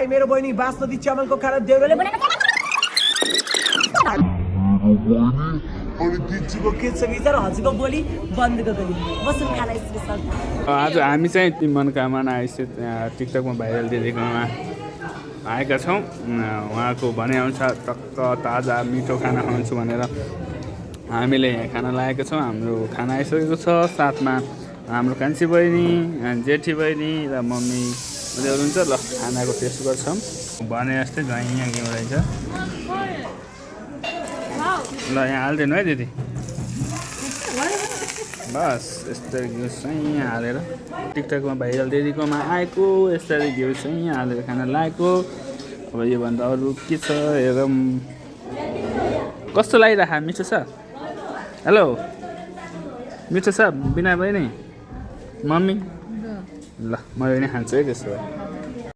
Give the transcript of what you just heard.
मेरो बहिनी बासमती चामलको खाना देउराले बनाएको अनि दिजुको के छ विचार हजुरको बोली बन्दको गली बसन खाना स्पेशल आज हामी चाहिँ ती मनकामना आइसक्यो टिकटकमा भाइरल दिदीकोमा आएका छौँ उहाँको भनाइअनुसार टक्क ताजा मिठो खाना खुवाउँछु भनेर हामीले यहाँ खाना लागेको छौँ हाम्रो खाना आइसकेको छ साथमा हाम्रो कान्छी बहिनी जेठी बहिनी र मम्मी उनीहरू हुन्छ ल खानाको टेस्ट गर्छौँ भने जस्तै यहाँ घिउ रहेछ ल यहाँ हालिदिनु है दिदी बस यस्तरी घिउ चाहिँ हालेर टिकटकमा भाइरल दिदीकोमा आएको यस्तरी घिउ चाहिँ हालेर खाना लागेको अब योभन्दा अरू के छ हेरौँ कस्तो लागिरहेको मिठो छ हेलो मिठो छ बिना बहिनी मम्मी ल म पनि खान्छु है त्यसो भए